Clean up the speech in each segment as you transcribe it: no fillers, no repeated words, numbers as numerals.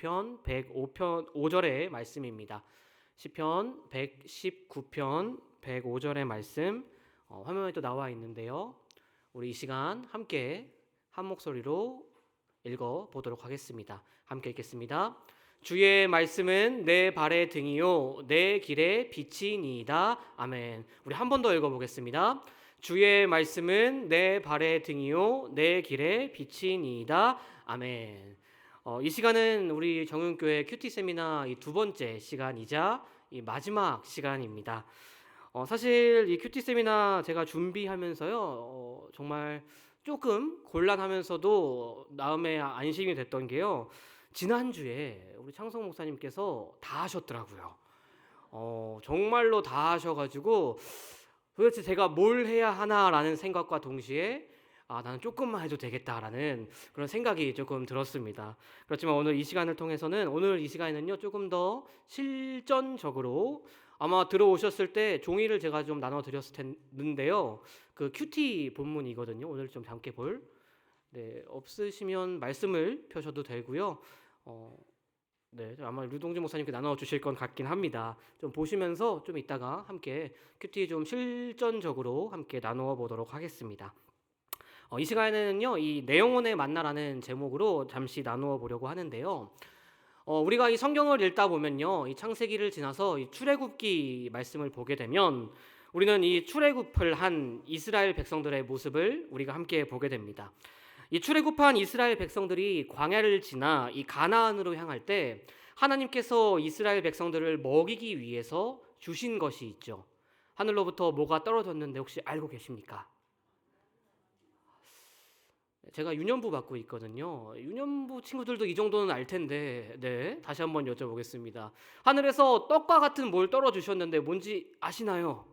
119편 105절의 말씀입니다. 시편 119편 105절의 말씀 화면에 또 나와 있는데요. 우리 이 시간 함께 한 목소리로 읽어보도록 하겠습니다. 함께 읽겠습니다. 주의 말씀은 내 발의 등이요 내 길의 빛이니이다. 아멘. 우리 한 번 더 읽어보겠습니다. 주의 말씀은 내 발의 등이요 내 길의 빛이니이다. 아멘. 이 시간은 우리 정윤교회 큐티 세미나 이 두 번째 시간이자 이 마지막 시간입니다. 사실 이 큐티 세미나 제가 준비하면서요 정말 조금 곤란하면서도 마음에 안심이 됐던 게요, 지난주에 우리 창성 목사님께서 다 하셨더라고요. 정말로 다 하셔가지고 도대체 제가 뭘 해야 하나라는 생각과 동시에 나는 조금만 해도 되겠다라는 그런 생각이 조금 들었습니다. 그렇지만 오늘 이 시간에는요 조금 더 실전적으로 아마 들어오셨을 때 종이를 제가 좀 나눠 드렸을 텐데요, 그 큐티 본문이거든요. 오늘 좀 함께 볼, 없으시면 말씀을 펴셔도 되고요. 아마 류동준 목사님께 나눠 주실 건 같긴 합니다. 좀 보시면서 좀 이따가 함께 큐티 좀 실전적으로 함께 나누어 보도록 하겠습니다. 이 시간에는요 이 내 영혼의 만나라는 제목으로 잠시 나누어 보려고 하는데요. 우리가 이 성경을 읽다 보면요, 이 창세기를 지나서 이 출애굽기 말씀을 보게 되면 우리는 이 출애굽을 한 이스라엘 백성들의 모습을 우리가 함께 보게 됩니다. 이 출애굽한 이스라엘 백성들이 광야를 지나 이 가나안으로 향할 때 하나님께서 이스라엘 백성들을 먹이기 위해서 주신 것이 있죠. 하늘로부터 뭐가 떨어졌는데 혹시 알고 계십니까? 제가 유년부 받고 있거든요. 유년부 친구들도 이 정도는 알 텐데, 다시 한번 여쭤보겠습니다. 하늘에서 떡과 같은 뭘 떨어주셨는데 뭔지 아시나요?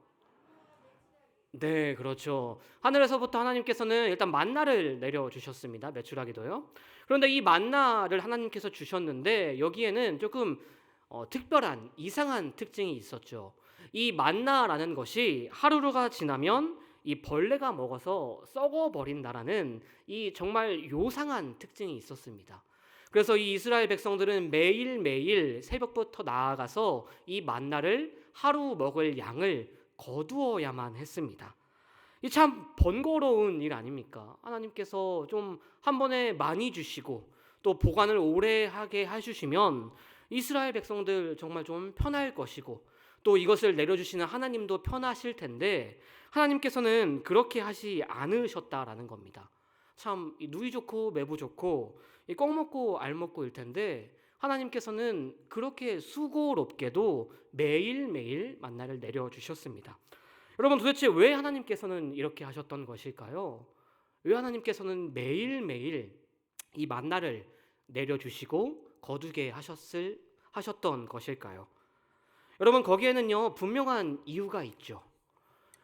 네, 그렇죠. 하늘에서부터 하나님께서는 일단 만나를 내려주셨습니다. 메추라기도요. 그런데 이 만나를 하나님께서 주셨는데 여기에는 조금 특별한 이상한 특징이 있었죠. 이 만나라는 것이 하루가 지나면 이 벌레가 먹어서 썩어버린다라는 이 정말 요상한 특징이 있었습니다. 그래서 이 이스라엘 백성들은 매일매일 새벽부터 나아가서 이 만나를 하루 먹을 양을 거두어야만 했습니다. 이 참 번거로운 일 아닙니까? 하나님께서 좀 한 번에 많이 주시고 또 보관을 오래 하게 해주시면 이스라엘 백성들 정말 좀 편할 것이고 또 이것을 내려주시는 하나님도 편하실 텐데 하나님께서는 그렇게 하시 않으셨다라는 겁니다. 참 누이 좋고 매부 좋고 껌 먹고 알 먹고일 텐데 하나님께서는 그렇게 수고롭게도 매일매일 만나를 내려주셨습니다. 여러분, 도대체 왜 하나님께서는 이렇게 하셨던 것일까요? 왜 하나님께서는 매일매일 이 만나를 내려주시고 거두게 하셨던 것일까요? 여러분, 거기에는요 분명한 이유가 있죠.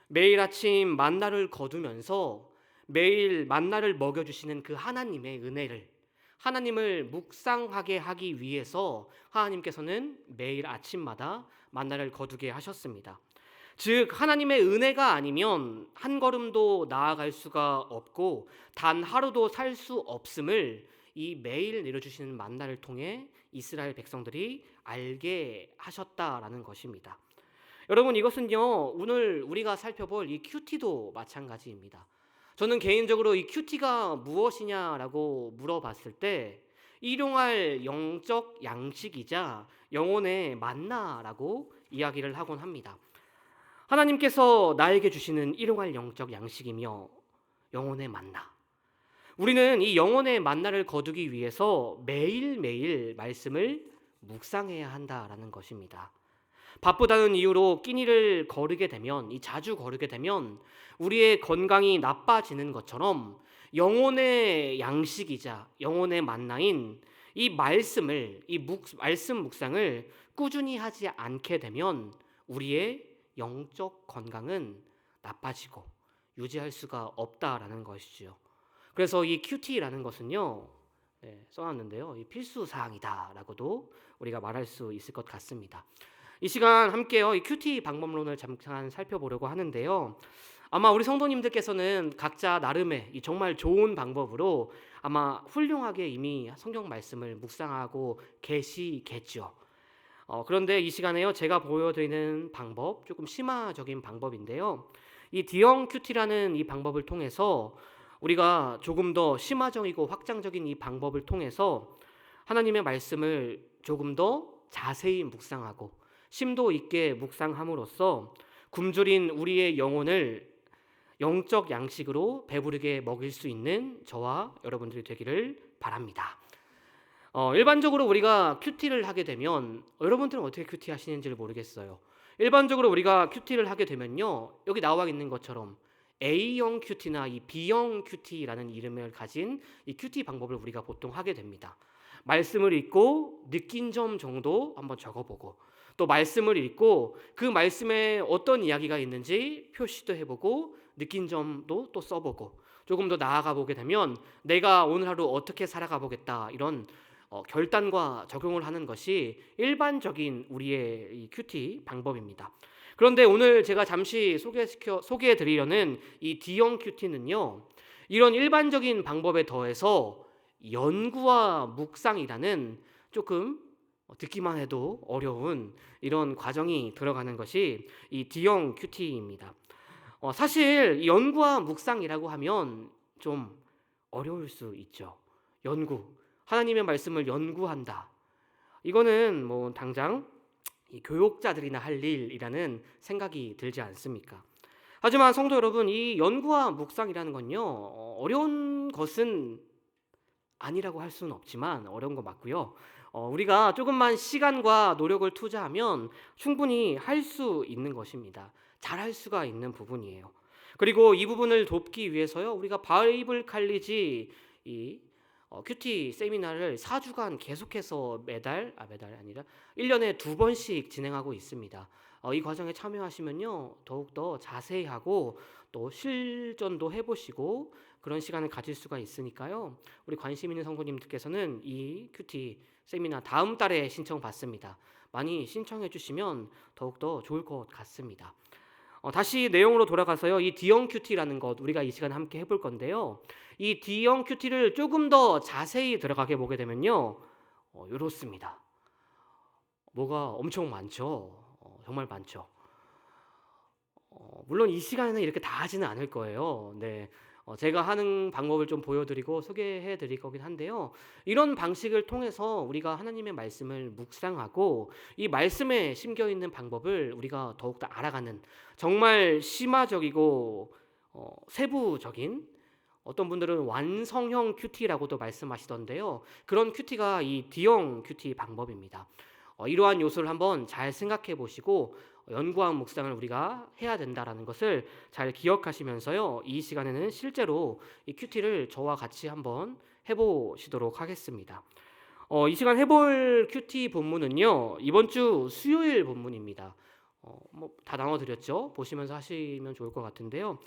매일 아침 만나를 거두면서 매일 만나를 먹여주시는 그 하나님의 은혜를, 하나님을 묵상하게 하기 위해서 하나님께서는 매일 아침마다 만나를 거두게 하셨습니다. 즉 하나님의 은혜가 아니면 한 걸음도 나아갈 수가 없고 단 하루도 살 수 없음을 이 매일 내려주시는 만나를 통해 이스라엘 백성들이 알게 하셨다라는 것입니다. 여러분, 이것은요 오늘 우리가 살펴볼 이 큐티도 마찬가지입니다. 저는 개인적으로 이 큐티가 무엇이냐라고 물어봤을 때 일용할 영적 양식이자 영혼의 만나라고 이야기를 하곤 합니다. 하나님께서 나에게 주시는 일용할 영적 양식이며 영혼의 만나. 우리는 이 영혼의 만나를 거두기 위해서 매일매일 말씀을 묵상해야 한다라는 것입니다. 바쁘다는 이유로 끼니를 거르게 되면, 자주 거르게 되면 우리의 건강이 나빠지는 것처럼 영혼의 양식이자 영혼의 만나인 이 말씀을, 말씀 묵상을 꾸준히 하지 않게 되면 우리의 영적 건강은 나빠지고 유지할 수가 없다라는 것이죠. 그래서 이 큐티라는 것은요, 써놨는데요, 이 필수 사항이다라고도 우리가 말할 수 있을 것 같습니다. 이 시간 함께요 이 큐티 방법론을 잠깐 살펴보려고 하는데요, 아마 우리 성도님들께서는 각자 나름의 이 정말 좋은 방법으로 아마 훌륭하게 이미 성경 말씀을 묵상하고 계시겠죠. 그런데 이 시간에요, 제가 보여드리는 방법, 조금 심화적인 방법인데요. 이 D형 큐티라는 이 방법을 통해서 우리가 조금 더 심화적이고 확장적인 이 방법을 통해서 하나님의 말씀을 조금 더 자세히 묵상하고 심도 있게 묵상함으로써 굶주린 우리의 영혼을 영적 양식으로 배부르게 먹일 수 있는 저와 여러분들이 되기를 바랍니다. 일반적으로 우리가 큐티를 하게 되면, 여러분들은 어떻게 큐티 하시는지를 모르겠어요. 일반적으로 우리가 큐티를 하게 되면요, 여기 나와 있는 것처럼 A형 큐티나 이 B형 큐티라는 이름을 가진 이 큐티 방법을 우리가 보통 하게 됩니다. 말씀을 읽고 느낀 점 정도 한번 적어보고, 또 말씀을 읽고 그 말씀에 어떤 이야기가 있는지 표시도 해보고 느낀 점도 또 써보고, 조금 더 나아가 보게 되면 내가 오늘 하루 어떻게 살아가 보겠다, 이런 결단과 적용을 하는 것이 일반적인 우리의 이 큐티 방법입니다. 그런데 오늘 제가 잠시 소개해 드리려는 이 D형 큐티는요, 이런 일반적인 방법에 더해서 연구와 묵상이라는 조금 듣기만 해도 어려운 이런 과정이 들어가는 것이 이 D형 큐티입니다. 사실 이 연구와 묵상이라고 하면 좀 어려울 수 있죠. 연구, 하나님의 말씀을 연구한다. 이거는 뭐 당장 이 교육자들이나 할 일이라는 생각이 들지 않습니까? 하지만 성도 여러분, 이 연구와 묵상이라는 건요, 어려운 것은 아니라고 할 수는 없지만 어려운 거 맞고요. 우리가 조금만 시간과 노력을 투자하면 충분히 할 수 있는 것입니다. 잘할 수가 있는 부분이에요. 그리고 이 부분을 돕기 위해서요, 우리가 바이블 칼리지 이 큐티 세미나를 4주간 계속해서 매달 아니라 1년에 2번씩 진행하고 있습니다. 이 과정에 참여하시면요, 더욱더 자세히 하고 또 실전도 해보시고 그런 시간을 가질 수가 있으니까요, 우리 관심 있는 성도님들께서는 이 큐티 세미나 다음 달에 신청받습니다. 많이 신청해 주시면 더욱더 좋을 것 같습니다. 다시 내용으로 돌아가서요, 이 D형 큐티라는 것 우리가 이 시간에 함께 해볼 건데요, 이 D형 큐티를 조금 더 자세히 들어가게 보게 되면요, 이렇습니다. 뭐가 엄청 많죠. 정말 많죠. 물론 이 시간에는 이렇게 다 하지는 않을 거예요. 네. 제가 하는 방법을 좀 보여드리고 소개해 드릴 거긴 한데요, 이런 방식을 통해서 우리가 하나님의 말씀을 묵상하고 이 말씀에 심겨 있는 방법을 우리가 더욱더 알아가는, 정말 심화적이고 세부적인, 어떤 분들은 완성형 큐티라고도 말씀하시던데요, 그런 큐티가 이 D형 큐티 방법입니다. 이러한 요소를 한번 잘 생각해 보시고 연구와 묵상을 우리가 해야 된다라는 것을 잘 기억하시면서요, 이 시간에는 실제로 이 큐티를 저와 같이 한번 해보시도록 하겠습니다. 이 시간 해볼 큐티 본문은요, 이번 주 수요일 본문입니다. 다 나눠드렸죠. 보시면서 하시면 좋을 것 같은데요,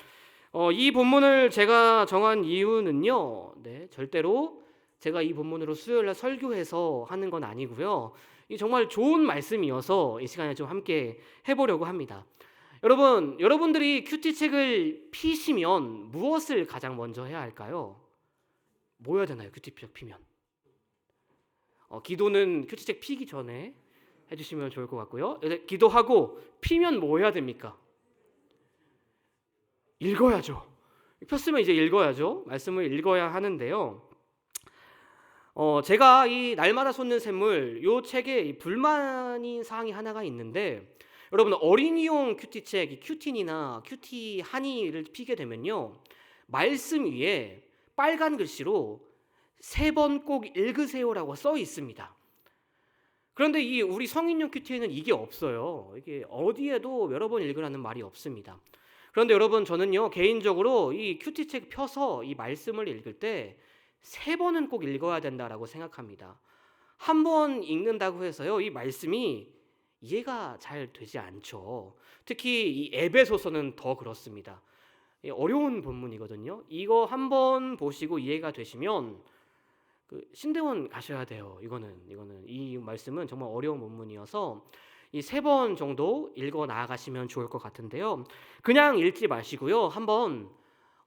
이 본문을 제가 정한 이유는요, 네, 절대로 제가 이 본문으로 수요일날 설교해서 하는 건 아니고요, 이 정말 좋은 말씀이어서 이 시간에 좀 함께 해보려고 합니다. 여러분들이 큐티 책을 피시면 무엇을 가장 먼저 해야 할까요? 뭐 해야 되나요? 큐티 책 피면 기도는 큐티 책 피기 전에 해주시면 좋을 것 같고요. 기도하고 피면 뭐 해야 됩니까? 읽어야죠. 폈으면 이제 읽어야죠. 말씀을 읽어야 하는데요, 제가 이 날마다 솟는 샘물 요 책에 불만인 사항이 하나가 있는데, 여러분 어린이용 큐티책, 이 큐틴이나 큐티 하니를 피게 되면요, 말씀 위에 빨간 글씨로 3번 꼭 읽으세요라고 써 있습니다. 그런데 이 우리 성인용 큐티에는 이게 없어요. 이게 어디에도 여러 번 읽으라는 말이 없습니다. 그런데 여러분, 저는요 개인적으로 이 큐티책 펴서 이 말씀을 읽을 때 3번은 꼭 읽어야 된다라고 생각합니다. 한 번 읽는다고 해서요, 이 말씀이 이해가 잘 되지 않죠. 특히 이 에베소서는 더 그렇습니다. 어려운 본문이거든요. 이거 한 번 보시고 이해가 되시면 신대원 가셔야 돼요. 이거는 이 말씀은 정말 어려운 본문이어서 이 3번 정도 읽어 나아가시면 좋을 것 같은데요, 그냥 읽지 마시고요, 한번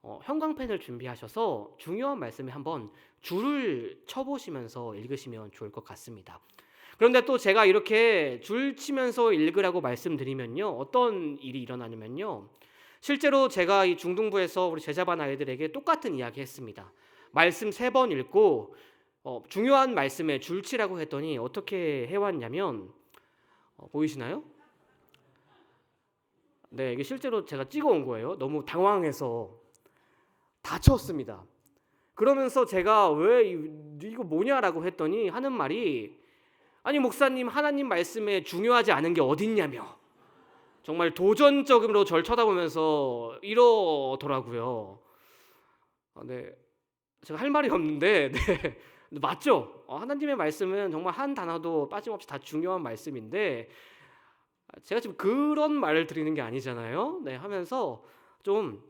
형광펜을 준비하셔서 중요한 말씀에 한번 줄을 쳐보시면서 읽으시면 좋을 것 같습니다. 그런데 또 제가 이렇게 줄 치면서 읽으라고 말씀드리면요, 어떤 일이 일어나냐면요, 실제로 제가 이 중등부에서 우리 제자반 아이들에게 똑같은 이야기 했습니다. 말씀 3번 읽고 중요한 말씀에 줄 치라고 했더니 어떻게 해왔냐면, 보이시나요? 네, 이게 실제로 제가 찍어온 거예요. 너무 당황해서 다 쳤습니다. 그러면서 제가 왜 이거 뭐냐라고 했더니 하는 말이, 아니 목사님, 하나님 말씀에 중요하지 않은 게 어딨냐며 정말 도전적으로 절 쳐다보면서 이러더라고요. 네, 제가 할 말이 없는데 네, 맞죠? 하나님의 말씀은 정말 한 단어도 빠짐없이 다 중요한 말씀인데 제가 지금 그런 말을 드리는 게 아니잖아요. 네, 하면서 좀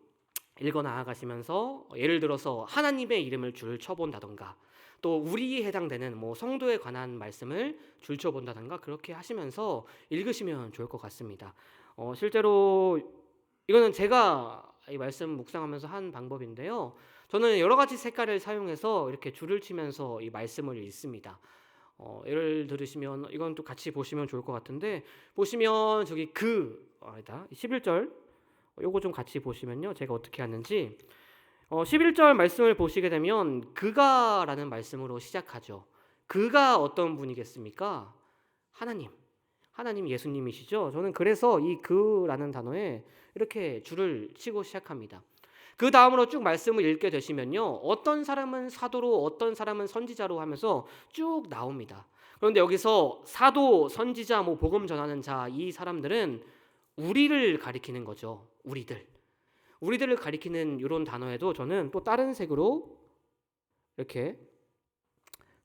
읽어 나아가시면서 예를 들어서 하나님의 이름을 줄 쳐본다던가, 또 우리에 해당되는 뭐 성도에 관한 말씀을 줄 쳐본다던가, 그렇게 하시면서 읽으시면 좋을 것 같습니다. 실제로 이거는 제가 이 말씀 묵상하면서 한 방법인데요, 저는 여러 가지 색깔을 사용해서 이렇게 줄을 치면서 이 말씀을 읽습니다. 예를 들으시면 이건 또 같이 보시면 좋을 것 같은데, 보시면 저기 아니다, 11절 요거 좀 같이 보시면요, 제가 어떻게 하는지 11절 말씀을 보시게 되면 그가라는 말씀으로 시작하죠. 그가 어떤 분이겠습니까? 하나님 예수님이시죠. 저는 그래서 이 그라는 단어에 이렇게 줄을 치고 시작합니다. 그 다음으로 쭉 말씀을 읽게 되시면요, 어떤 사람은 사도로, 어떤 사람은 선지자로 하면서 쭉 나옵니다. 그런데 여기서 사도, 선지자, 뭐 복음 전하는 자, 이 사람들은 우리를 가리키는 거죠. 우리들을 가리키는 이런 단어에도 저는 또 다른 색으로 이렇게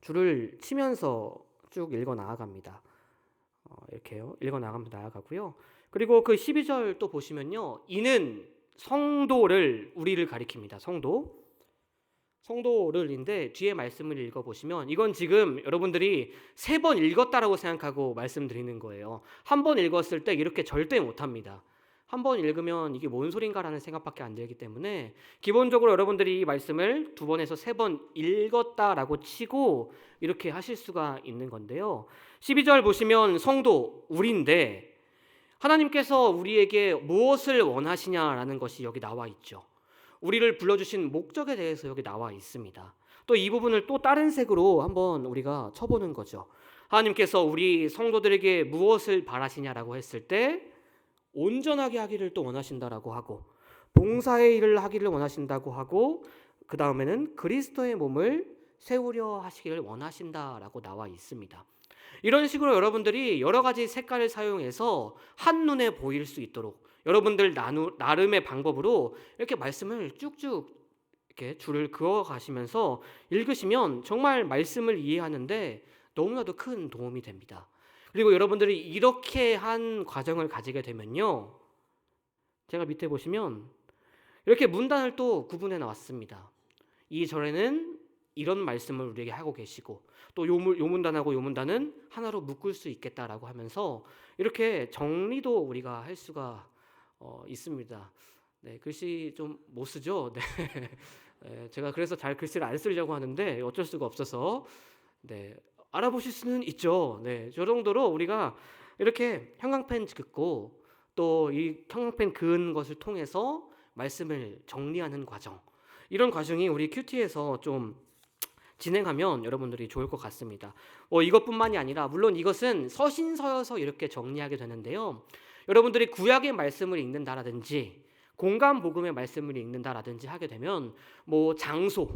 줄을 치면서 쭉 읽어 나아갑니다. 이렇게요, 읽어 나아가고요. 그리고 그 12절 또 보시면요, 이는 성도를, 우리를 가리킵니다. 성도를인데 뒤에 말씀을 읽어보시면 이건 지금 여러분들이 3번 읽었다라고 생각하고 말씀드리는 거예요. 한 번 읽었을 때 이렇게 절대 못합니다. 한 번 읽으면 이게 뭔 소린가라는 생각밖에 안 들기 때문에 기본적으로 여러분들이 이 말씀을 2번에서 3번 읽었다라고 치고 이렇게 하실 수가 있는 건데요. 12절 보시면 성도, 우리인데 하나님께서 우리에게 무엇을 원하시냐라는 것이 여기 나와 있죠. 우리를 불러주신 목적에 대해서 여기 나와 있습니다. 또 이 부분을 또 다른 색으로 한번 우리가 쳐보는 거죠. 하나님께서 우리 성도들에게 무엇을 바라시냐라고 했을 때 온전하게 하기를 또 원하신다라고 하고, 봉사의 일을 하기를 원하신다고 하고, 그 다음에는 그리스도의 몸을 세우려 하시기를 원하신다라고 나와 있습니다. 이런 식으로 여러분들이 여러 가지 색깔을 사용해서 한눈에 보일 수 있도록 여러분들 나름의 방법으로 이렇게 말씀을 쭉쭉 이렇게 줄을 그어 가시면서 읽으시면 정말 말씀을 이해하는데 너무나도 큰 도움이 됩니다. 그리고 여러분들이 이렇게 한 과정을 가지게 되면요, 제가 밑에 보시면 이렇게 문단을 또 구분해 나왔습니다. 이 절에는 이런 말씀을 우리에게 하고 계시고, 또 요 문단하고 요 문단은 하나로 묶을 수 있겠다라고 하면서 이렇게 정리도 우리가 할 수가 있습니다. 네, 글씨 좀 못 쓰죠. 네. 제가 그래서 잘 글씨를 안 쓰려고 하는데 어쩔 수가 없어서 네, 알아보실 수는 있죠. 네, 저 정도로 우리가 이렇게 형광펜 긋고 또 이 형광펜 그은 것을 통해서 말씀을 정리하는 과정, 이런 과정이 우리 큐티에서 좀 진행하면 여러분들이 좋을 것 같습니다. 이것뿐만이 아니라 물론 이것은 서신서여서 이렇게 정리하게 되는데요, 여러분들이 구약의 말씀을 읽는다라든지 공감 복음의 말씀을 읽는다라든지 하게 되면 뭐 장소,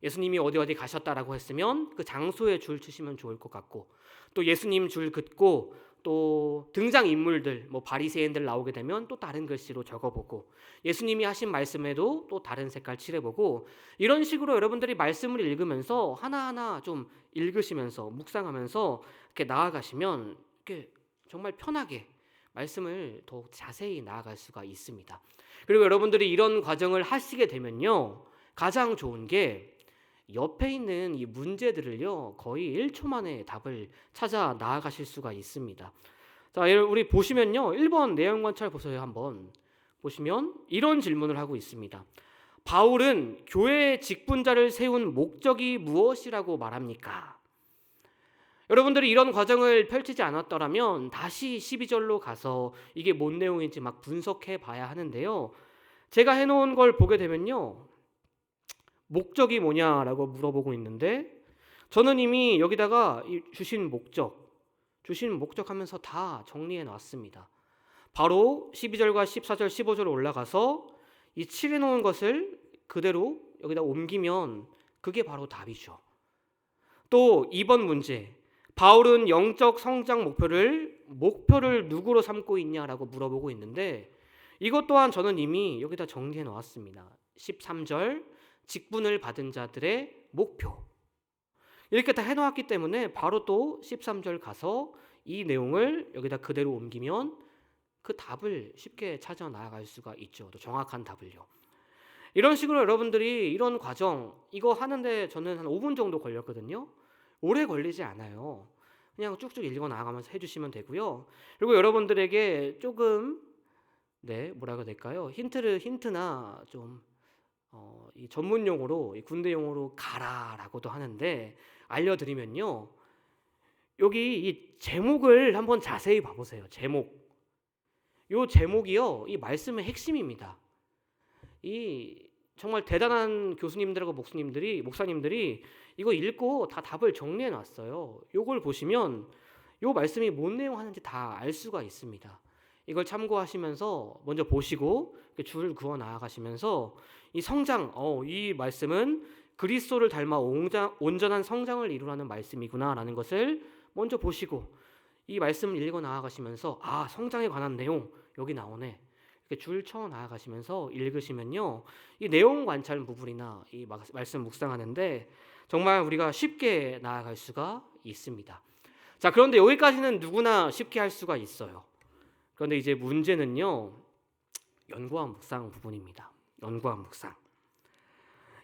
예수님이 어디 가셨다라고 했으면 그 장소에 줄 치시면 좋을 것 같고, 또 예수님 줄 긋고 또 등장 인물들, 뭐 바리새인들 나오게 되면 또 다른 글씨로 적어보고, 예수님이 하신 말씀에도 또 다른 색깔 칠해보고, 이런 식으로 여러분들이 말씀을 읽으면서 하나하나 좀 읽으시면서 묵상하면서 이렇게 나아가시면 이렇게 정말 편하게 말씀을 더욱 자세히 나아갈 수가 있습니다. 그리고 여러분들이 이런 과정을 하시게 되면요, 가장 좋은 게 옆에 있는 이 문제들을요 거의 1초 만에 답을 찾아 나아가실 수가 있습니다. 자, 우리 보시면요, 1번 내용 관찰 보세요. 한번 보시면 이런 질문을 하고 있습니다. 바울은 교회의 직분자를 세운 목적이 무엇이라고 말합니까? 여러분들이 이런 과정을 펼치지 않았더라면 다시 12절로 가서 이게 뭔 내용인지 막 분석해 봐야 하는데요. 제가 해놓은 걸 보게 되면요. 목적이 뭐냐라고 물어보고 있는데 저는 이미 여기다가 주신 목적 하면서 다 정리해 놨습니다. 바로 12절과 14절, 15절 올라가서 이 칠해 놓은 것을 그대로 여기다 옮기면 그게 바로 답이죠. 또 2번 문제. 바울은 영적 성장 목표를 누구로 삼고 있냐라고 물어보고 있는데 이것 또한 저는 이미 여기다 정리해 놓았습니다. 13절 직분을 받은 자들의 목표. 이렇게 다 해놓았기 때문에 바로 또 13절 가서 이 내용을 여기다 그대로 옮기면 그 답을 쉽게 찾아 나아갈 수가 있죠. 또 정확한 답을요. 이런 식으로 여러분들이 이런 과정 이거 하는데 저는 한 5분 정도 걸렸거든요. 오래 걸리지 않아요. 그냥 쭉쭉 읽어 나가면서 해주시면 되고요. 그리고 여러분들에게 조금 뭐라고 해야 될까요? 힌트나 좀 이 전문 용어로 이 군대 용어로 가라라고도 하는데 알려드리면요. 여기 이 제목을 한번 자세히 봐보세요. 요 제목이요. 이 말씀의 핵심입니다. 이 정말 대단한 교수님들하고 목사님들이 이거 읽고 다 답을 정리해 놨어요. 요걸 보시면 요 말씀이 뭔 내용 하는지 다 알 수가 있습니다. 이걸 참고하시면서 먼저 보시고 줄을 그어 나아가시면서 이 성장, 이 말씀은 그리스도를 닮아 온전한 성장을 이루라는 말씀이구나라는 것을 먼저 보시고 이 말씀을 읽어 나아가시면서 성장에 관한 내용 여기 나오네. 이렇게 줄 쳐 나아가시면서 읽으시면요. 이 내용 관찰 부분이나 이 말씀 묵상하는데 정말 우리가 쉽게 나아갈 수가 있습니다. 자, 그런데 여기까지는 누구나 쉽게 할 수가 있어요. 그런데 이제 문제는요. 연구와 묵상 부분입니다. 연구와 묵상.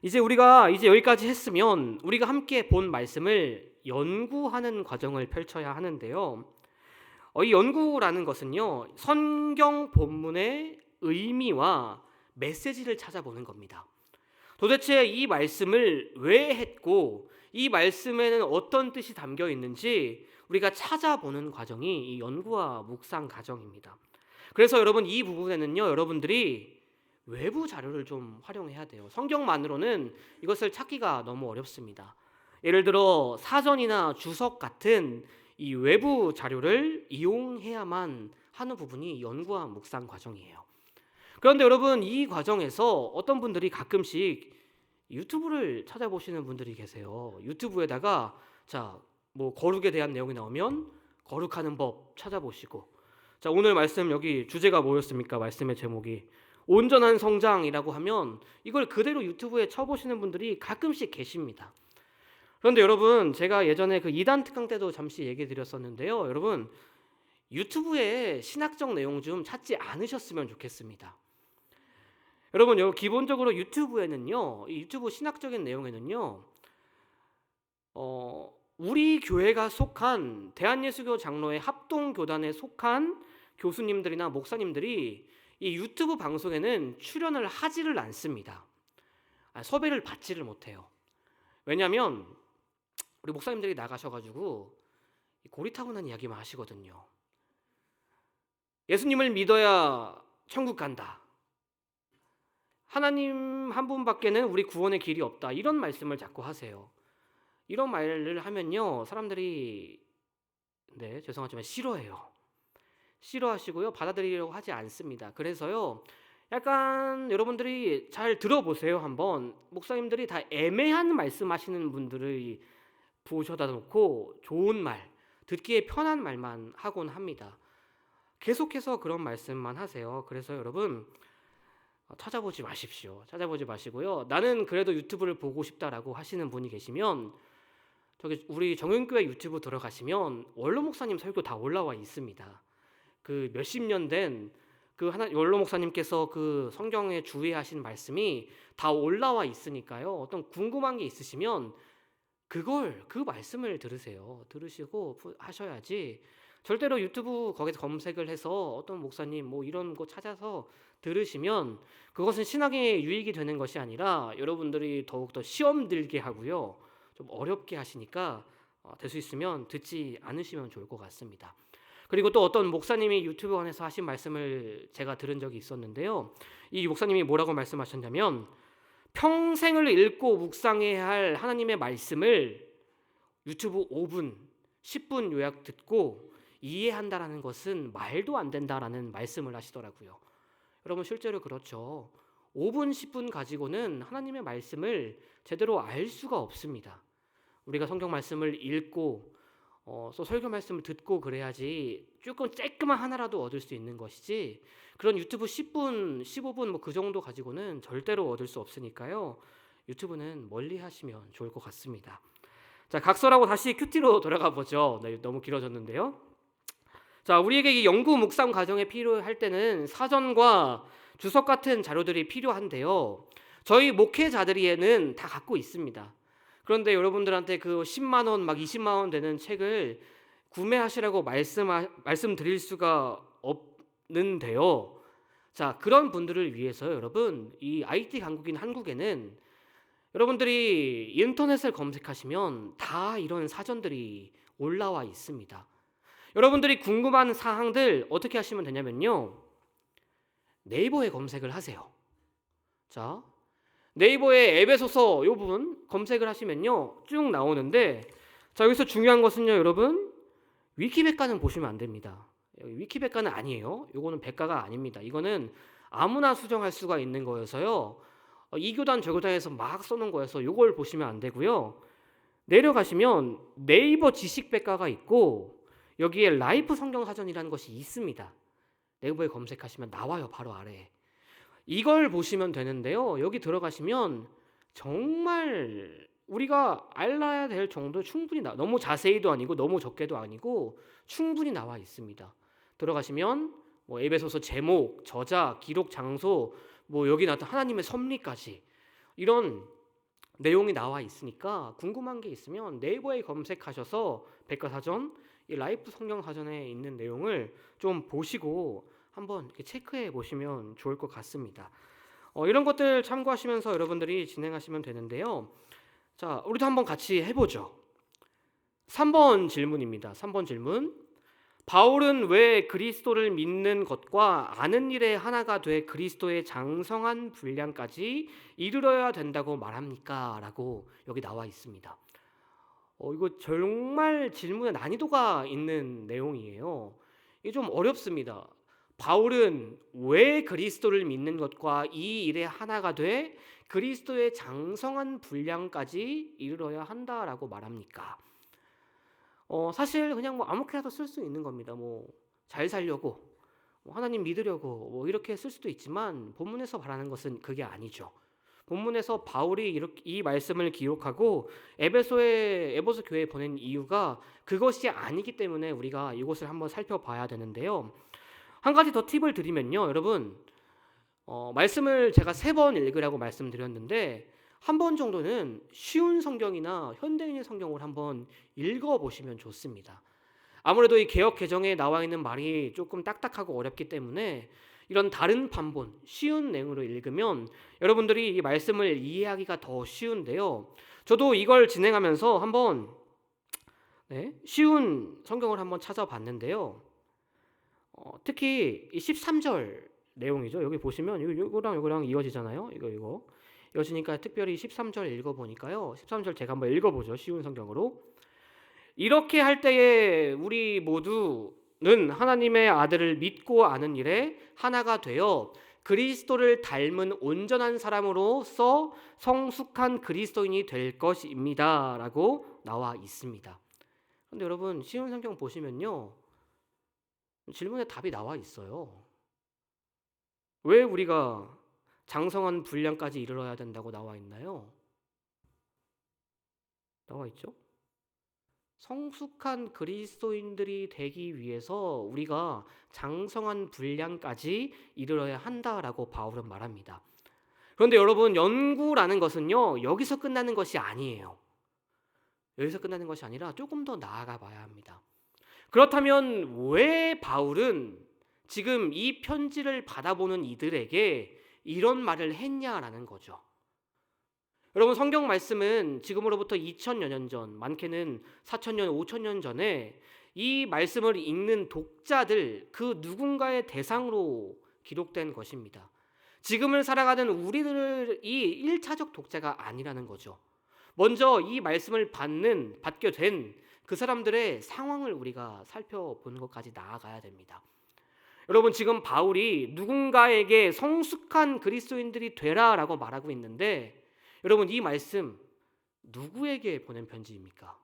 이제 우리가 여기까지 했으면 우리가 함께 본 말씀을 연구하는 과정을 펼쳐야 하는데요. 이 연구라는 것은요. 성경 본문의 의미와 메시지를 찾아보는 겁니다. 도대체 이 말씀을 왜 했고 이 말씀에는 어떤 뜻이 담겨 있는지 우리가 찾아보는 과정이 이 연구와 묵상 과정입니다. 그래서 여러분 이 부분에는요. 여러분들이 외부 자료를 좀 활용해야 돼요. 성경만으로는 이것을 찾기가 너무 어렵습니다. 예를 들어 사전이나 주석 같은 이 외부 자료를 이용해야만 하는 부분이 연구와 묵상 과정이에요. 그런데 여러분 이 과정에서 어떤 분들이 가끔씩 유튜브를 찾아보시는 분들이 계세요. 유튜브에다가 거룩에 대한 내용이 나오면 거룩하는 법 찾아보시고 자, 오늘 말씀 여기 주제가 뭐였습니까? 말씀의 제목이 온전한 성장이라고 하면 이걸 그대로 유튜브에 쳐보시는 분들이 가끔씩 계십니다. 그런데 여러분 제가 예전에 그 2단 특강 때도 잠시 얘기 드렸었는데요. 여러분 유튜브에 신학적 내용 좀 찾지 않으셨으면 좋겠습니다. 여러분 기본적으로 유튜브에는요. 이 유튜브 신학적인 내용에는요. 우리 교회가 속한 대한예수교 장로회 합동교단에 속한 교수님들이나 목사님들이 이 유튜브 방송에는 출연을 하지를 않습니다. 섭외를 받지를 못해요. 왜냐하면 우리 목사님들이 나가셔가지고 고리타분한 이야기만 하시거든요. 예수님을 믿어야 천국 간다. 하나님 한 분밖에는 우리 구원의 길이 없다. 이런 말씀을 자꾸 하세요. 이런 말을 하면요. 사람들이 죄송하지만 싫어해요. 싫어하시고요. 받아들이려고 하지 않습니다. 그래서요. 약간 여러분들이 잘 들어보세요. 한번 목사님들이 다 애매한 말씀하시는 분들을 부셔다 놓고 좋은 말, 듣기에 편한 말만 하곤 합니다. 계속해서 그런 말씀만 하세요. 그래서 여러분 찾아보지 마십시오. 찾아보지 마시고요. 나는 그래도 유튜브를 보고 싶다라고 하시는 분이 계시면 저기 우리 정윤교회 유튜브 들어가시면 원로 목사님 설교 다 올라와 있습니다. 그 몇십 년 된 그 원로 목사님께서 그 성경에 주의하신 말씀이 다 올라와 있으니까요. 어떤 궁금한 게 있으시면 그 말씀을 들으세요. 들으시고 하셔야지 절대로 유튜브 거기서 검색을 해서 어떤 목사님 뭐 이런 거 찾아서 들으시면 그것은 신앙에 유익이 되는 것이 아니라 여러분들이 더욱더 시험 들게 하고요. 좀 어렵게 하시니까 될 수 있으면 듣지 않으시면 좋을 것 같습니다. 그리고 또 어떤 목사님이 유튜브 안에서 하신 말씀을 제가 들은 적이 있었는데요. 이 목사님이 뭐라고 말씀하셨냐면 평생을 읽고 묵상해야 할 하나님의 말씀을 유튜브 5분, 10분 요약 듣고 이해한다라는 것은 말도 안 된다라는 말씀을 하시더라고요. 여러분 실제로 그렇죠. 5분, 10분 가지고는 하나님의 말씀을 제대로 알 수가 없습니다. 우리가 성경 말씀을 읽고 또 설교 말씀을 듣고 그래야지 조금 쬐끄만 하나라도 얻을 수 있는 것이지 그런 유튜브 10분, 15분 뭐 그 정도 가지고는 절대로 얻을 수 없으니까요. 유튜브는 멀리 하시면 좋을 것 같습니다. 자, 각설하고 다시 큐티로 돌아가 보죠. 네, 너무 길어졌는데요. 자, 우리에게 이 연구 묵상 과정에 필요할 때는 사전과 주석 같은 자료들이 필요한데요. 저희 목회자들이에는 다 갖고 있습니다. 그런데 여러분들한테 그 10만 원, 막 20만 원 되는 책을 구매하시라고 말씀드릴 수가 없는데요. 자, 그런 분들을 위해서 여러분, 이 IT 강국인 한국에는 여러분들이 인터넷을 검색하시면 다 이런 사전들이 올라와 있습니다. 여러분들이 궁금한 사항들 어떻게 하시면 되냐면요. 네이버에 검색을 하세요. 자, 네이버에 에베소서 이 부분 검색을 하시면요. 쭉 나오는데 자, 여기서 중요한 것은요, 여러분. 위키백과는 보시면 안 됩니다. 여기 위키백과는 아니에요. 이거는 백과가 아닙니다. 이거는 아무나 수정할 수가 있는 거여서요. 이 교단 저 교단에서 막 써놓은 거여서 이걸 보시면 안 되고요. 내려가시면 네이버 지식백과가 있고 여기에 라이프 성경사전이라는 것이 있습니다. 네이버에 검색하시면 나와요. 바로 아래에. 이걸 보시면 되는데요. 여기 들어가시면 정말 우리가 알아야 될 정도 충분히 너무 자세히도 아니고 너무 적게도 아니고 충분히 나와 있습니다. 들어가시면 뭐 에베소서 제목, 저자, 기록 장소, 뭐 여기 나왔던 하나님의 섭리까지 이런 내용이 나와 있으니까 궁금한 게 있으면 네이버에 검색하셔서 백과사전, 이 라이프 성경사전에 있는 내용을 좀 보시고 한번 이렇게 체크해 보시면 좋을 것 같습니다. 이런 것들 참고하시면서 여러분들이 진행하시면 되는데요. 자, 우리도 한번 같이 해보죠. 3번 질문입니다. 3번 질문. 바울은 왜 그리스도를 믿는 것과 아는 일의 하나가 돼 그리스도의 장성한 분량까지 이르러야 된다고 말합니까? 라고 여기 나와 있습니다. 이거 정말 질문에 난이도가 있는 내용이에요. 이게 좀 어렵습니다. 바울은 왜 그리스도를 믿는 것과 이 일의 하나가 돼 그리스도의 장성한 분량까지 이르러야 한다라고 말합니까? 사실 그냥 뭐 아무렇게나도 쓸 수 있는 겁니다. 뭐 잘 살려고, 뭐 하나님 믿으려고 뭐 이렇게 쓸 수도 있지만 본문에서 말하는 것은 그게 아니죠. 본문에서 바울이 이렇게 이 말씀을 기록하고 에베소 교회에 보낸 이유가 그것이 아니기 때문에 우리가 이것을 한번 살펴봐야 되는데요. 한 가지 더 팁을 드리면요, 여러분, 말씀을 제가 3번 읽으라고 말씀드렸는데 한 번 정도는 쉬운 성경이나 현대인의 성경을 한번 읽어보시면 좋습니다. 아무래도 이 개역 개정에 나와 있는 말이 조금 딱딱하고 어렵기 때문에 이런 다른 판본, 쉬운 내용으로 읽으면 여러분들이 이 말씀을 이해하기가 더 쉬운데요. 저도 이걸 진행하면서 한번 쉬운 성경을 한번 찾아봤는데요. 특히 이 13절 내용이죠. 여기 보시면 이거랑 이어지잖아요. 이거 이어지니까 특별히 13절 읽어보니까요. 13절 제가 한번 읽어보죠. 쉬운 성경으로. 이렇게 할 때에 우리 모두는 하나님의 아들을 믿고 아는 일에 하나가 되어 그리스도를 닮은 온전한 사람으로서 성숙한 그리스도인이 될 것입니다. 라고 나와 있습니다. 그런데 여러분 쉬운 성경 보시면요. 질문에 답이 나와 있어요. 왜 우리가 장성한 분량까지 이르러야 된다고 나와 있나요? 나와 있죠? 성숙한 그리스도인들이 되기 위해서 우리가 장성한 분량까지 이르러야 한다라고 바울은 말합니다. 그런데 여러분 연구라는 것은요 여기서 끝나는 것이 아니에요. 여기서 끝나는 것이 아니라 조금 더 나아가 봐야 합니다. 그렇다면 왜 바울은 지금 이 편지를 받아보는 이들에게 이런 말을 했냐라는 거죠. 여러분, 성경 말씀은 지금으로부터 2000여 년 전, 많게는 4000년, 5000년 전에 이 말씀을 읽는 독자들, 그 누군가의 대상으로 기록된 것입니다. 지금을 살아가는 우리들이 1차적 독자가 아니라는 거죠. 먼저 이 말씀을 받게 된 그 사람들의 상황을 우리가 살펴보는 것까지 나아가야 됩니다. 여러분, 지금 바울이 누군가에게 성숙한 그리스도인들이 되라라고 말하고 있는데, 여러분, 이 말씀 누구에게 보낸 편지입니까?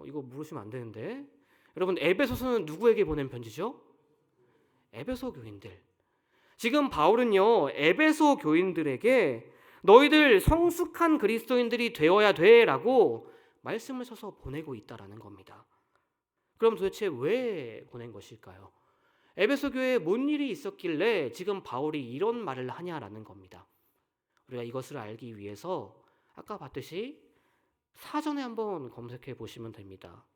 이거 물으시면 안 되는데. 여러분, 에베소서는 누구에게 보낸 편지죠? 에베소 교인들. 지금 바울은요, 에베소 교인들에게 너희들 성숙한 그리스도인들이 되어야 돼라고 말씀을 써서 보내고 있다라는 겁니다. 그럼 도대체 왜 보낸 것일까요? 에베소 교회에 뭔 일이 있었길래 지금 바울이 이런 말을 하냐라는 겁니다. 우리가 이것을 알기 위해서 아까 봤듯이 사전에 한번 검색해 보시면 됩니다.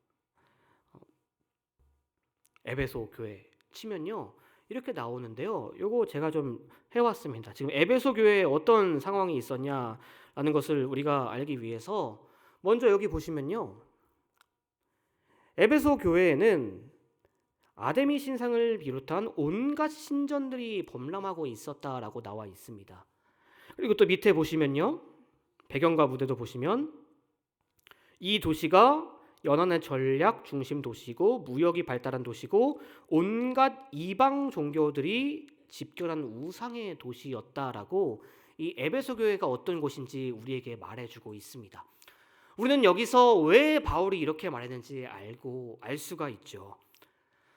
에베소 교회 치면요, 이렇게 나오는데요. 요거 제가 좀 해왔습니다. 지금 에베소 교회에 어떤 상황이 있었냐라는 것을 우리가 알기 위해서 먼저 여기 보시면요, 에베소 교회에는 아데미 신상을 비롯한 온갖 신전들이 범람하고 있었다라고 나와 있습니다. 그리고 또 밑에 보시면요, 배경과 무대도 보시면 이 도시가 연안의 전략 중심 도시고 무역이 발달한 도시고 온갖 이방 종교들이 집결한 우상의 도시였다라고 이 에베소 교회가 어떤 곳인지 우리에게 말해주고 있습니다. 우리는 여기서 왜 바울이 이렇게 말했는지 알 수가 있죠.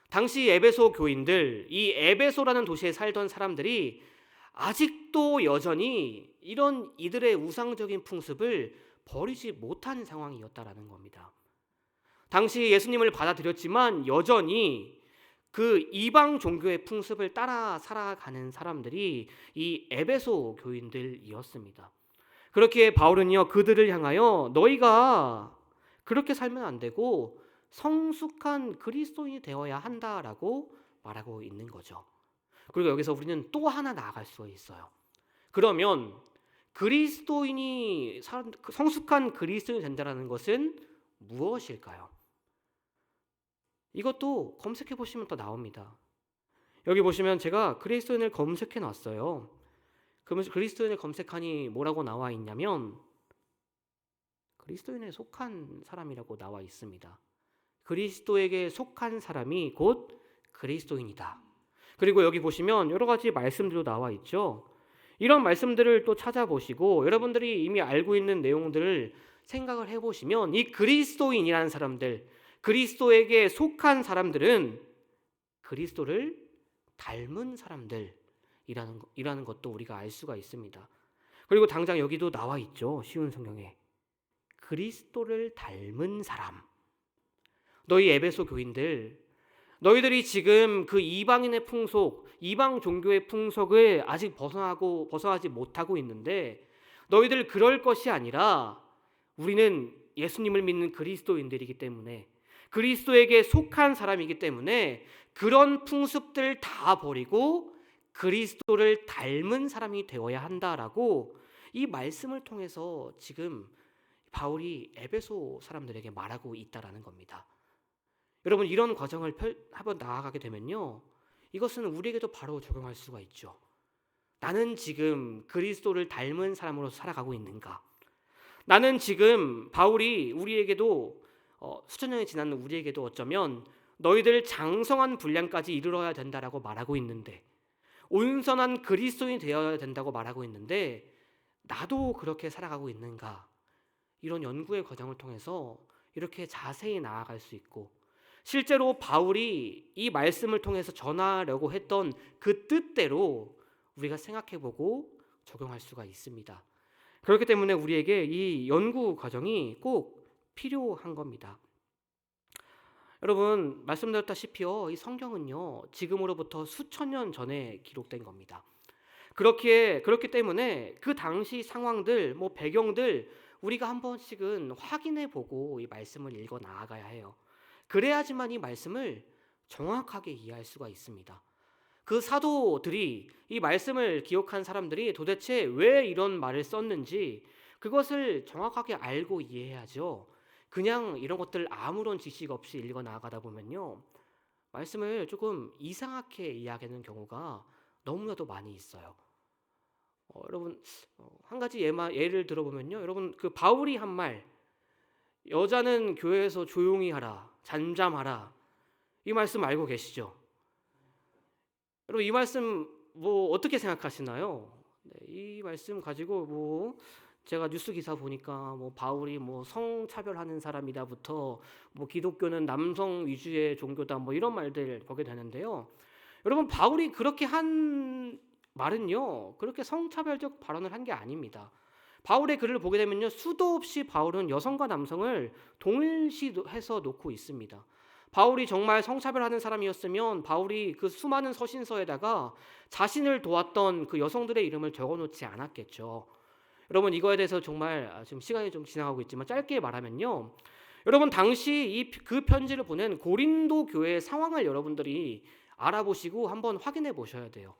당시 에베소 교인들, 이 에베소라는 도시에 살던 사람들이 아직도 여전히 이런 이들의 우상적인 풍습을 버리지 못한 상황이었다라는 겁니다. 당시 예수님을 받아들였지만 여전히 그 이방 종교의 풍습을 따라 살아가는 사람들이 이 에베소 교인들이었습니다. 그렇기에 바울은요, 그들을 향하여 너희가 그렇게 살면 안 되고 성숙한 그리스도인이 되어야 한다라고 말하고 있는 거죠. 그리고 여기서 우리는 또 하나 나아갈 수 있어요. 그러면 성숙한 그리스도인이 된다는 것은 무엇일까요? 이것도 검색해 보시면 더 나옵니다. 여기 보시면 제가 그리스도인을 검색해 놨어요. 그러면서 그리스도인을 검색하니 뭐라고 나와 있냐면 그리스도인에 속한 사람이라고 나와 있습니다. 그리스도에게 속한 사람이 곧 그리스도인이다. 그리고 여기 보시면 여러 가지 말씀들도 나와 있죠. 이런 말씀들을 또 찾아보시고 여러분들이 이미 알고 있는 내용들을 생각을 해보시면 이 그리스도인이라는 사람들, 그리스도에게 속한 사람들은 그리스도를 닮은 사람들이라는 것도 우리가 알 수가 있습니다. 그리고 당장 여기도 나와 있죠. 쉬운 성경에 그리스도를 닮은 사람. 너희 에베소 교인들, 너희들이 지금 그 이방인의 풍속, 이방 종교의 풍속을 아직 벗어나지 못하고 있는데 너희들 그럴 것이 아니라 우리는 예수님을 믿는 그리스도인들이기 때문에 그리스도에게 속한 사람이기 때문에 그런 풍습들 다 버리고 그리스도를 닮은 사람이 되어야 한다라고 이 말씀을 통해서 지금 바울이 에베소 사람들에게 말하고 있다라는 겁니다. 여러분, 이런 과정을 한번 나아가게 되면요, 이것은 우리에게도 바로 적용할 수가 있죠. 나는 지금 그리스도를 닮은 사람으로 살아가고 있는가? 나는 지금 바울이 우리에게도 수천 년이 지난 우리에게도 어쩌면 너희들 장성한 분량까지 이르러야 된다라고 말하고 있는데, 온전한 그리스도인이 되어야 된다고 말하고 있는데 나도 그렇게 살아가고 있는가? 이런 연구의 과정을 통해서 이렇게 자세히 나아갈 수 있고, 실제로 바울이 이 말씀을 통해서 전하려고 했던 그 뜻대로 우리가 생각해보고 적용할 수가 있습니다. 그렇기 때문에 우리에게 이 연구 과정이 꼭 필요한 겁니다. 여러분, 말씀드렸다시피요, 이 성경은요 지금으로부터 수천 년 전에 기록된 겁니다. 그렇기 때문에 그 당시 상황들, 뭐 배경들 우리가 한 번씩은 확인해 보고 이 말씀을 읽어 나아가야 해요. 그래야지만 이 말씀을 정확하게 이해할 수가 있습니다. 그 사도들이 이 말씀을 기억한 사람들이 도대체 왜 이런 말을 썼는지 그것을 정확하게 알고 이해해야죠. 그냥 이런 것들 아무런 지식 없이 읽어 나가다 보면요, 말씀을 조금 이상하게 이해하는 경우가 너무나도 많이 있어요. 여러분, 한 가지 예를 들어보면요, 여러분 그 바울이 한 말, 여자는 교회에서 조용히 하라, 잠잠하라, 이 말씀 알고 계시죠? 여러분 이 말씀 뭐 어떻게 생각하시나요? 네, 이 말씀 가지고 뭐 제가 뉴스 기사 보니까 뭐 바울이 뭐 성차별하는 사람이다부터 뭐 기독교는 남성 위주의 종교다 뭐 이런 말들 보게 되는데요. 여러분 바울이 그렇게 한 말은요, 그렇게 성차별적 발언을 한 게 아닙니다. 바울의 글을 보게 되면요, 수도 없이 바울은 여성과 남성을 동일시해서 놓고 있습니다. 바울이 정말 성차별하는 사람이었으면 바울이 그 수많은 서신서에다가 자신을 도왔던 그 여성들의 이름을 적어놓지 않았겠죠. 여러분 이거에 대해서 정말 지금 시간이 좀 지나가고 있지만 짧게 말하면요, 여러분 당시 그 편지를 보낸 고린도 교회의 상황을 여러분들이 알아보시고 한번 확인해 보셔야 돼요.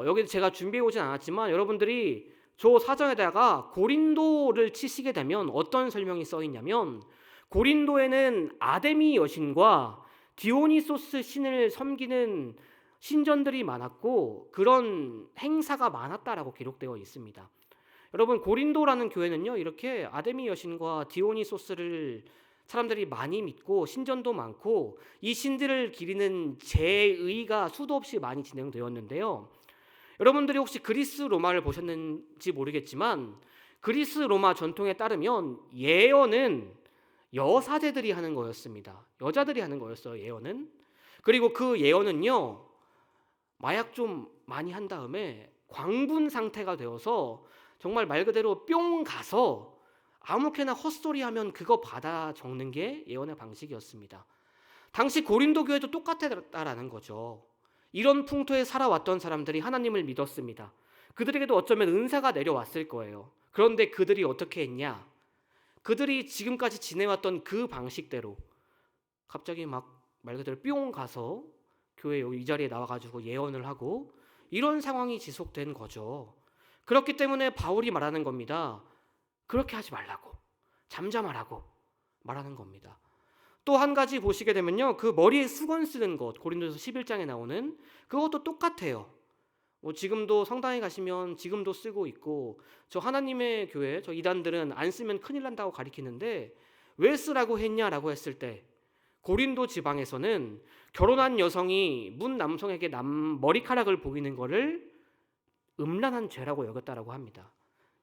여기 제가 준비해 오진 않았지만 여러분들이 저 사전에다가 고린도를 치시게 되면 어떤 설명이 써 있냐면, 고린도에는 아데미 여신과 디오니소스 신을 섬기는 신전들이 많았고 그런 행사가 많았다라고 기록되어 있습니다. 여러분 고린도라는 교회는요, 이렇게 아데미 여신과 디오니소스를 사람들이 많이 믿고 신전도 많고 이 신들을 기리는 제의가 수도 없이 많이 진행되었는데요. 여러분들이 혹시 그리스 로마를 보셨는지 모르겠지만 그리스 로마 전통에 따르면 예언은 여사제들이 하는 거였습니다. 여자들이 하는 거였어요, 예언은. 그리고 그 예언은요, 마약 좀 많이 한 다음에 광분 상태가 되어서 정말 말 그대로 뿅 가서 아무렇게나 헛소리하면 그거 받아 적는 게 예언의 방식이었습니다. 당시 고린도 교회도 똑같았다라는 거죠. 이런 풍토에 살아왔던 사람들이 하나님을 믿었습니다. 그들에게도 어쩌면 은사가 내려왔을 거예요. 그런데 그들이 어떻게 했냐? 그들이 지금까지 지내왔던 그 방식대로 갑자기 막 말 그대로 뿅 가서 교회 여기 이 자리에 나와가지고 예언을 하고 이런 상황이 지속된 거죠. 그렇기 때문에 바울이 말하는 겁니다. 그렇게 하지 말라고, 잠잠하라고 말하는 겁니다. 또 한 가지 보시게 되면요, 그 머리에 수건 쓰는 것, 고린도서 11장에 나오는 그것도 똑같아요. 뭐 지금도 성당에 가시면 지금도 쓰고 있고, 저 하나님의 교회 저 이단들은 안 쓰면 큰일 난다고 가리키는데 왜 쓰라고 했냐라고 했을 때 고린도 지방에서는 결혼한 여성이 문 남성에게 머리카락을 보이는 것을 음란한 죄라고 여겼다라고 합니다.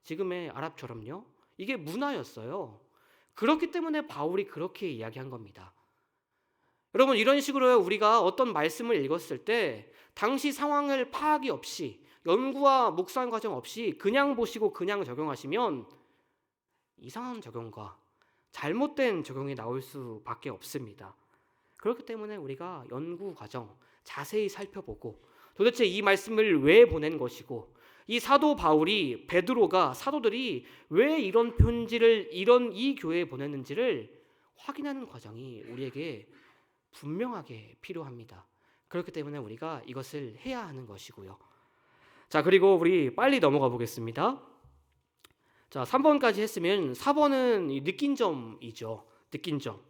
지금의 아랍처럼요, 이게 문화였어요. 그렇기 때문에 바울이 그렇게 이야기한 겁니다. 여러분 이런 식으로 우리가 어떤 말씀을 읽었을 때 당시 상황을 파악이 없이 연구와 묵상 과정 없이 그냥 보시고 그냥 적용하시면 이상한 적용과 잘못된 적용이 나올 수밖에 없습니다. 그렇기 때문에 우리가 연구 과정 자세히 살펴보고 도대체 이 말씀을 왜 보낸 것이고 이 사도 바울이 베드로가 사도들이 왜 이런 편지를 이 교회에 보냈는지를 확인하는 과정이 우리에게 분명하게 필요합니다. 그렇기 때문에 우리가 이것을 해야 하는 것이고요. 자, 그리고 우리 빨리 넘어가 보겠습니다. 자, 3번까지 했으면 4번은 이 느낀 점이죠. 느낀 점.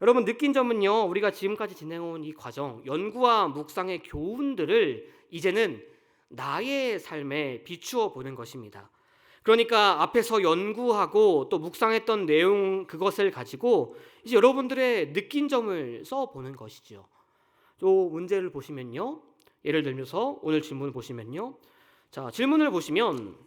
여러분 느낀 점은요, 우리가 지금까지 진행해온 이 과정, 연구와 묵상의 교훈들을 이제는 나의 삶에 비추어 보는 것입니다. 그러니까 앞에서 연구하고 또 묵상했던 내용 그것을 가지고 이제 여러분들의 느낀 점을 써보는 것이죠. 또 문제를 보시면요, 예를 들면서 오늘 질문을 보시면요, 자 질문을 보시면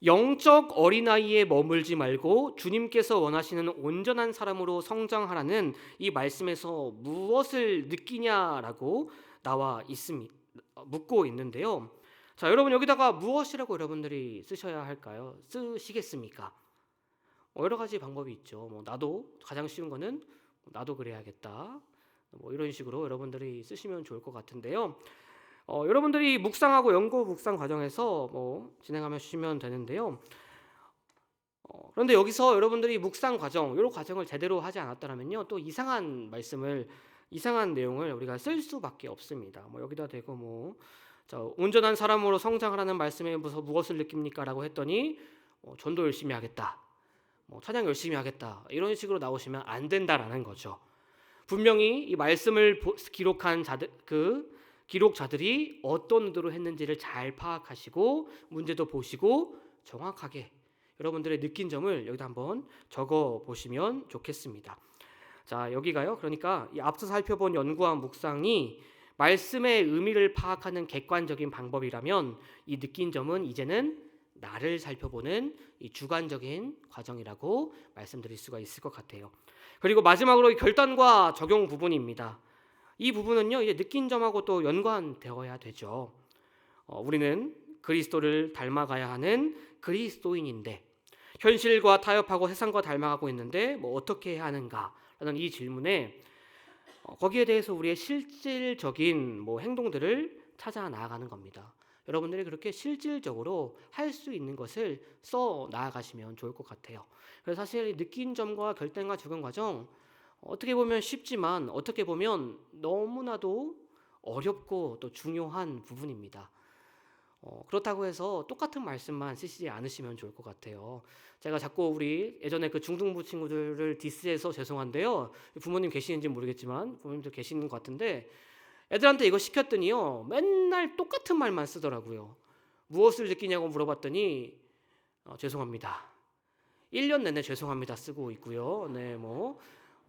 영적 어린아이에 머물지 말고 주님께서 원하시는 온전한 사람으로 성장하라는 이 말씀에서 무엇을 느끼냐라고 나와 있습니다. 묻고 있는데요. 자, 여러분 여기다가 무엇이라고 여러분들이 쓰셔야 할까요? 쓰시겠습니까? 여러 가지 방법이 있죠. 뭐 나도 가장 쉬운 거는 나도 그래야겠다. 뭐 이런 식으로 여러분들이 쓰시면 좋을 것 같은데요. 여러분들이 묵상하고 연구 묵상 과정에서 진행하며 주시면 되는데요. 그런데 여기서 여러분들이 묵상 과정, 이런 과정을 제대로 하지 않았다면요, 또 이상한 말씀을, 이상한 내용을 우리가 쓸 수밖에 없습니다. 여기다 대고 자, 온전한 사람으로 성장하라는 말씀에 무엇을 느낍니까라고 했더니 전도 열심히 하겠다, 찬양 열심히 하겠다, 이런 식으로 나오시면 안 된다라는 거죠. 분명히 이 말씀을 기록한 기록자들이 어떤 의도로 했는지를 잘 파악하시고 문제도 보시고 정확하게 여러분들의 느낀 점을 여기다 한번 적어 보시면 좋겠습니다. 자, 여기가요. 그러니까 이 앞서 살펴본 연구와 묵상이 말씀의 의미를 파악하는 객관적인 방법이라면, 이 느낀 점은 이제는 나를 살펴보는 이 주관적인 과정이라고 말씀드릴 수가 있을 것 같아요. 그리고 마지막으로 결단과 적용 부분입니다. 이 부분은요, 이제 느낀 점하고 또 연관되어야 되죠. 우리는 그리스도를 닮아가야 하는 그리스도인인데, 현실과 타협하고 세상과 닮아가고 있는데 어떻게 해야 하는가라는 이 질문에 거기에 대해서 우리의 실질적인 행동들을 찾아 나아가는 겁니다. 여러분들이 그렇게 실질적으로 할 수 있는 것을 써 나아가시면 좋을 것 같아요. 그래서 사실 느낀 점과 결단과 적용 과정, 어떻게 보면 쉽지만 어떻게 보면 너무나도 어렵고 또 중요한 부분입니다. 그렇다고 해서 똑같은 말씀만 쓰시지 않으시면 좋을 것 같아요. 제가 자꾸 우리 예전에 그 중등부 친구들을 디스해서 죄송한데요, 부모님 계시는지 모르겠지만 부모님도 계시는 것 같은데, 애들한테 이거 시켰더니요, 맨날 똑같은 말만 쓰더라고요. 무엇을 느끼냐고 물어봤더니 죄송합니다, 1년 내내 죄송합니다 쓰고 있고요. 네,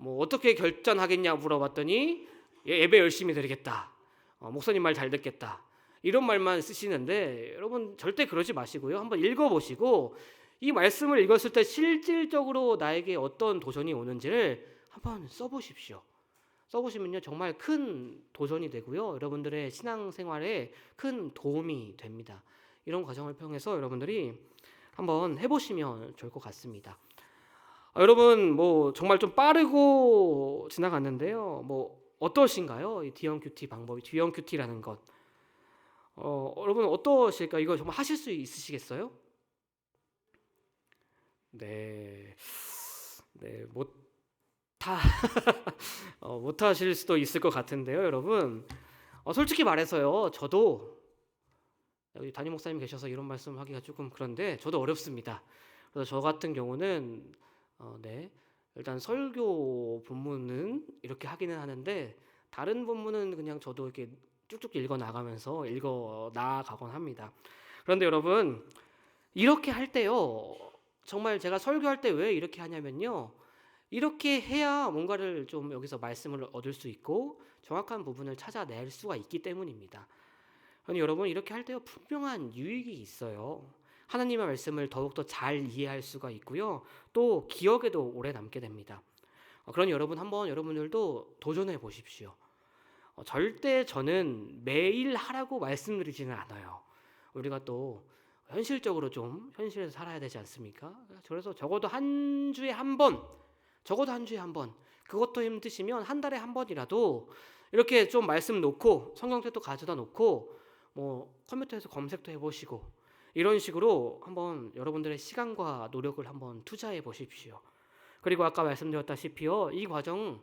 어떻게 결단하겠냐고 물어봤더니 예배 열심히 드리겠다, 목사님 말 잘 듣겠다, 이런 말만 쓰시는데, 여러분 절대 그러지 마시고요. 한번 읽어보시고 이 말씀을 읽었을 때 실질적으로 나에게 어떤 도전이 오는지를 한번 써보십시오. 써보시면요, 정말 큰 도전이 되고요, 여러분들의 신앙생활에 큰 도움이 됩니다. 이런 과정을 통해서 여러분들이 한번 해보시면 좋을 것 같습니다. 여러분 정말 좀 빠르고 지나갔는데요, 어떠신가요? 이 DMQT 방법이, DMQT라는 것. 여러분 어떠실까? 이거 정말 하실 수 있으시겠어요? 네, 못 하실 수도 있을 것 같은데요, 여러분. 솔직히 말해서요, 저도 여기 담임 목사님 계셔서 이런 말씀하기가 조금 그런데 저도 어렵습니다. 그래서 저 같은 경우는 일단 설교 본문은 이렇게 하기는 하는데, 다른 본문은 그냥 저도 이렇게 쭉쭉 읽어 나가면서 읽어 나가곤 합니다. 그런데 여러분, 이렇게 할 때요, 정말 제가 설교할 때 왜 이렇게 하냐면요, 이렇게 해야 뭔가를 좀 여기서 말씀을 얻을 수 있고 정확한 부분을 찾아낼 수가 있기 때문입니다. 그런데 여러분, 이렇게 할 때요, 분명한 유익이 있어요. 하나님의 말씀을 더욱더 잘 이해할 수가 있고요, 또 기억에도 오래 남게 됩니다. 그러니 여러분, 한번 여러분들도 도전해 보십시오. 절대 저는 매일 하라고 말씀드리지는 않아요. 우리가 또 현실적으로 좀 현실에서 살아야 되지 않습니까? 그래서 적어도 한 주에 한 번, 그것도 힘드시면 한 달에 한 번이라도 이렇게 좀 말씀 놓고 성경책도 가져다 놓고 컴퓨터에서 검색도 해보시고, 이런 식으로 한번 여러분들의 시간과 노력을 한번 투자해 보십시오. 그리고 아까 말씀드렸다시피요, 이 과정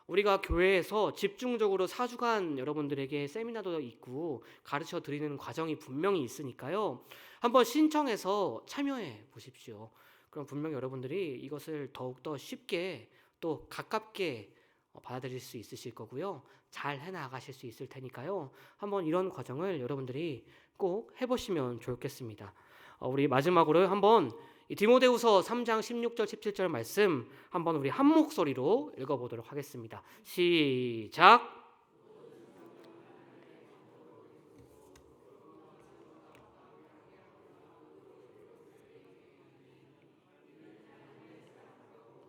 우리가 교회에서 집중적으로 4주간 여러분들에게 세미나도 있고 가르쳐 드리는 과정이 분명히 있으니까요, 한번 신청해서 참여해 보십시오. 그럼 분명히 여러분들이 이것을 더욱더 쉽게 또 가깝게 받아들일 수 있으실 거고요, 잘 해나가실 수 있을 테니까요, 한번 이런 과정을 여러분들이 꼭 해보시면 좋겠습니다. 우리 마지막으로 한번 이 디모데후서 3장 16절 17절 말씀 한번 우리 한 목소리로 읽어보도록 하겠습니다. 시작.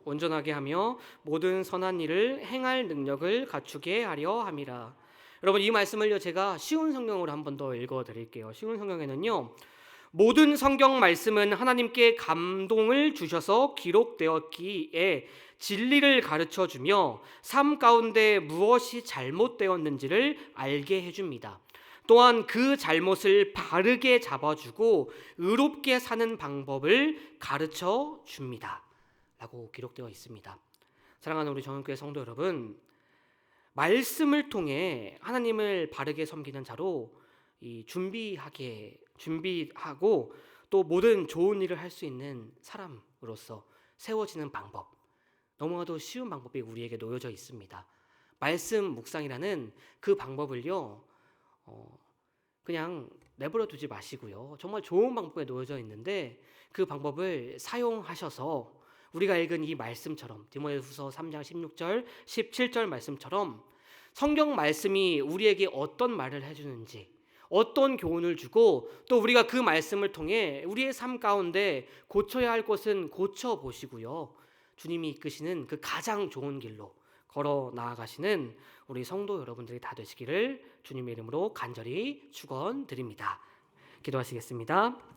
온전하게 하며 모든 선한 일을 행할 능력을 갖추게 하려 함이라. 여러분, 이 말씀을요, 제가 쉬운 성경으로 한 번 더 읽어드릴게요. 쉬운 성경에는요, 모든 성경 말씀은 하나님께 감동을 주셔서 기록되었기에 진리를 가르쳐주며 삶 가운데 무엇이 잘못되었는지를 알게 해줍니다. 또한 그 잘못을 바르게 잡아주고 의롭게 사는 방법을 가르쳐 줍니다. 라고 기록되어 있습니다. 사랑하는 우리 정은교회 성도 여러분, 말씀을 통해 하나님을 바르게 섬기는 자로 준비하고 또 모든 좋은 일을 할 수 있는 사람으로서 세워지는 방법, 너무나도 쉬운 방법이 우리에게 놓여져 있습니다. 말씀 묵상이라는 그 방법을요, 그냥 내버려 두지 마시고요. 정말 좋은 방법에 놓여져 있는데 그 방법을 사용하셔서 우리가 읽은 이 말씀처럼 디모데후서 3장 16절, 17절 말씀처럼 성경 말씀이 우리에게 어떤 말을 해주는지, 어떤 교훈을 주고 또 우리가 그 말씀을 통해 우리의 삶 가운데 고쳐야 할 것은 고쳐보시고요. 주님이 이끄시는 그 가장 좋은 길로 걸어 나아가시는 우리 성도 여러분들이 다 되시기를 주님의 이름으로 간절히 축원드립니다. 기도하시겠습니다.